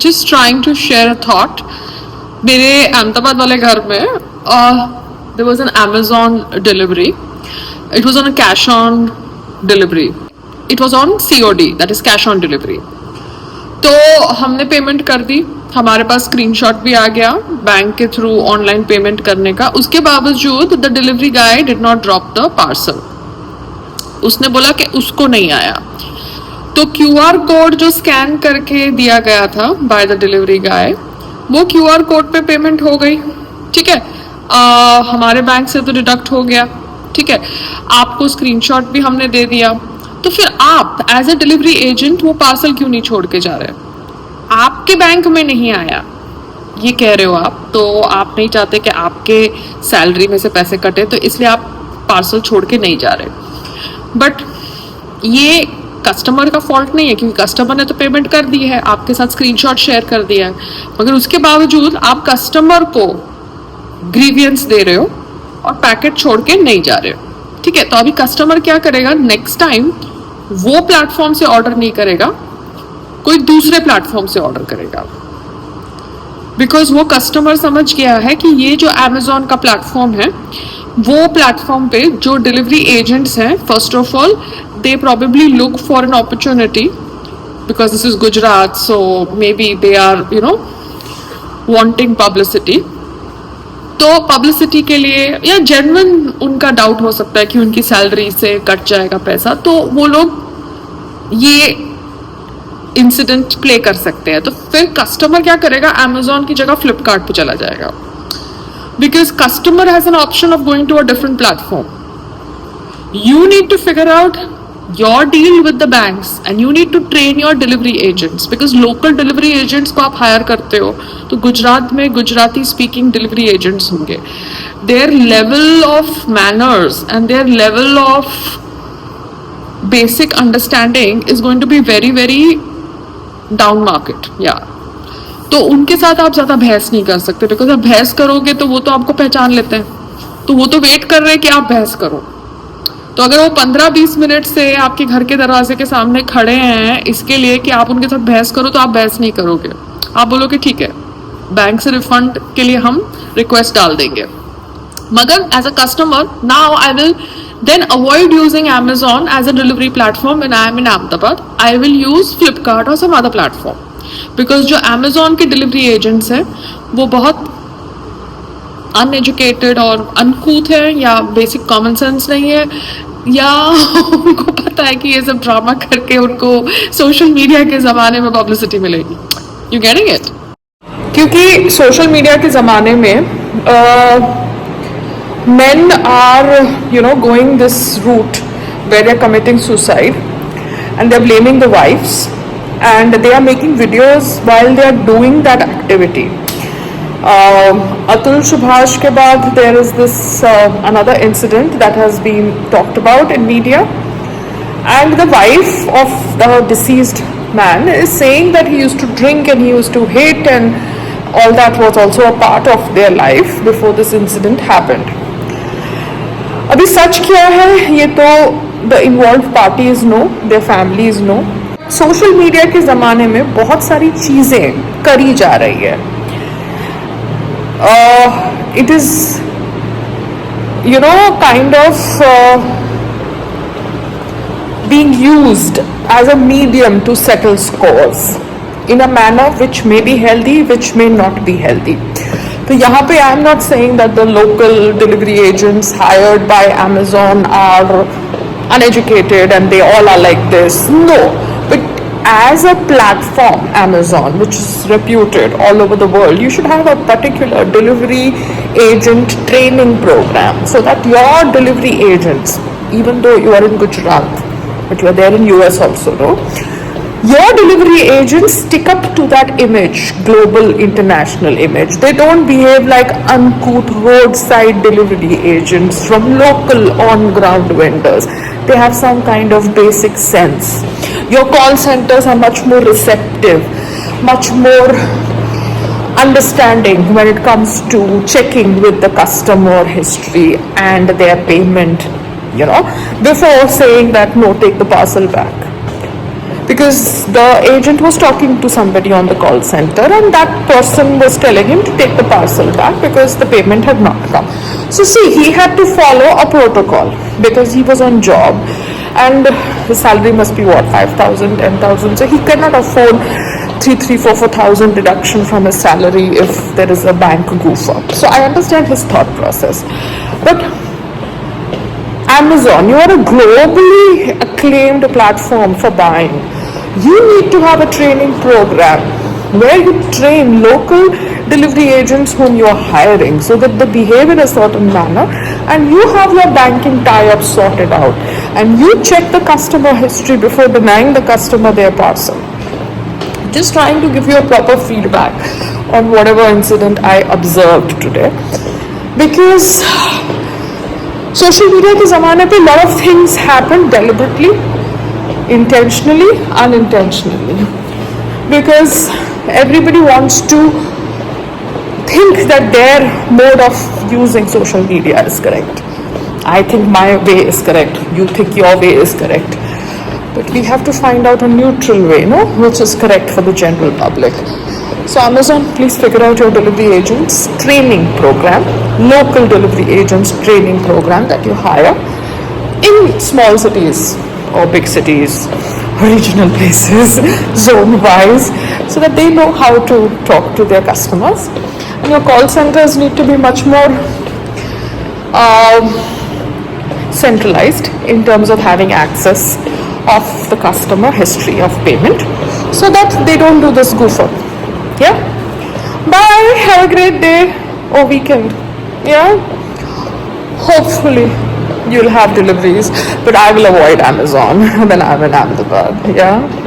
Just trying to share a thought. मेरे अहमदाबाद वाले घर में there was an Amazon delivery. It was on a cash on delivery. It was on COD, that is cash on delivery. तो हमने payment कर दी, हमारे पास screenshot भी आ गया बैंक के थ्रू ऑनलाइन पेमेंट करने का. उसके बावजूद the delivery guy did not drop the parcel. उसने बोला कि उसको नहीं आया. तो QR कोड जो स्कैन करके दिया गया था बाय द डिलीवरी गाय, वो QR कोड पे पेमेंट हो गई. ठीक है, हमारे बैंक से तो डिडक्ट हो गया. ठीक है, आपको स्क्रीनशॉट भी हमने दे दिया. तो फिर आप एज अ डिलीवरी एजेंट वो पार्सल क्यों नहीं छोड़ के जा रहे? आपके बैंक में नहीं आया ये कह रहे हो आप, तो आप नहीं चाहते कि आपके सैलरी में से पैसे कटे, तो इसलिए आप पार्सल छोड़ के नहीं जा रहे. बट ये कस्टमर का फॉल्ट नहीं है, क्योंकि कस्टमर ने तो पेमेंट कर दी है, आपके साथ स्क्रीनशॉट शेयर कर दिया है, मगर उसके बावजूद आप कस्टमर को ग्रीवियंस दे रहे हो और पैकेट छोड़ के नहीं जा रहे हो. ठीक है, तो अभी कस्टमर क्या करेगा, नेक्स्ट टाइम वो प्लेटफॉर्म से ऑर्डर नहीं करेगा, कोई दूसरे प्लेटफॉर्म से ऑर्डर करेगा. बिकॉज वो कस्टमर समझ गया है कि ये जो अमेजोन का प्लेटफॉर्म है, वो प्लेटफॉर्म पे जो डिलीवरी एजेंट्स हैं, first of all they probably look for an opportunity, because this is Gujarat, so may be they are wanting publicity. तो पब्लिसिटी के लिए या जेन्युइन उनका डाउट हो सकता है कि उनकी सैलरी से कट जाएगा पैसा, तो वो लोग ये इंसिडेंट प्ले कर सकते हैं. तो फिर कस्टमर क्या करेगा, अमेजोन की जगह फ्लिपकार्ट पे चला जाएगा, because customer has an option of going to a different platform. You need to figure out your deal with the banks and you need to train your delivery agents, because local delivery agents को आप hire करते हो तो गुजरात में Gujarati speaking delivery agents होंगे. Their level of manners and their level of basic understanding is going to be very very down market. Yeah. तो उनके साथ आप ज़्यादा बहस नहीं कर सकते, बिकॉज आप बहस करोगे तो वो तो आपको पहचान लेते हैं, तो वो तो वेट कर रहे हैं कि आप बहस करो. तो अगर वो 15-20 मिनट से आपके घर के दरवाजे के सामने खड़े हैं इसके लिए कि आप उनके साथ बहस करो, तो आप बहस नहीं करोगे. आप बोलोगे ठीक है, बैंक से रिफंड के लिए हम रिक्वेस्ट डाल देंगे. मगर as a customer now I will then avoid using Amazon as a delivery platform when I am in Ahmedabad. I will use Flipkart or some other platform, because जो Amazon के delivery agents हैं वो बहुत uneducated और अनकूथ है, या basic common sense नहीं है, या उनको पता है कि ये सब ड्रामा करके उनको सोशल मीडिया के ज़माने में पब्लिसिटी मिलेगी. You getting it? क्योंकि सोशल मीडिया के ज़माने में men are going this route where they're committing suicide and they're blaming the wives and they are making videos while they are doing that activity. Atul Subhash ke baad there is this another incident that has been talked about in media, and the wife of the deceased man is saying that he used to drink and he used to hate, and all that was also a part of their life before this incident happened. अभी सच क्या है ये तो the involve parties no, their families no. Social media के ज़माने में बहुत सारी चीज़ें करी जा रही है. It is kind of being used as a medium to settle scores in a manner which may be healthy, which may not be healthy. तो यहाँ पे I am not saying that the local delivery agents hired by Amazon are uneducated and they all are like this. No, but as a platform, Amazon, which is reputed all over the world, you should have a particular delivery agent training program so that your delivery agents, even though you are in Gujarat, but you are there in US also, no? Your delivery agents stick up to that image, global, international image. They don't behave like uncouth roadside delivery agents from local on-ground vendors. They have some kind of basic sense. Your call centers are much more receptive, much more understanding when it comes to checking with the customer history and their payment, before saying that, no, take the parcel back. because the agent was talking to somebody on the call center, and that person was telling him to take the parcel back because the payment had not come. So see, he had to follow a protocol because he was on job, and his salary must be what, 5,000, 10,000. So he cannot afford 4,000 deduction from his salary if there is a bank goof up. So I understand his thought process, but Amazon, you are a globally acclaimed platform for buying. You need to have a training program where you train local delivery agents whom you are hiring so that they behave in a certain manner, and you have your banking tie-ups sorted out, and you check the customer history before denying the customer their parcel. Just trying to give you a proper feedback on whatever incident I observed today, because social media के ज़माने पे lot of things happen deliberately, intentionally, unintentionally, because everybody wants to think that their mode of using social media is correct. I think my way is correct, you think your way is correct, but we have to find out a neutral way, no, which is correct for the general public. So Amazon, please figure out your delivery agents training program, local delivery agents training program that you hire in small cities or big cities, regional places, zone wise, so that they know how to talk to their customers. And your call centers need to be much more centralized in terms of having access of the customer history of payment, so that they don't do this goof up. Yeah, bye, have a great day or weekend. Yeah, hopefully you'll have deliveries, but I will avoid Amazon when I'm in Ahmedabad. Yeah.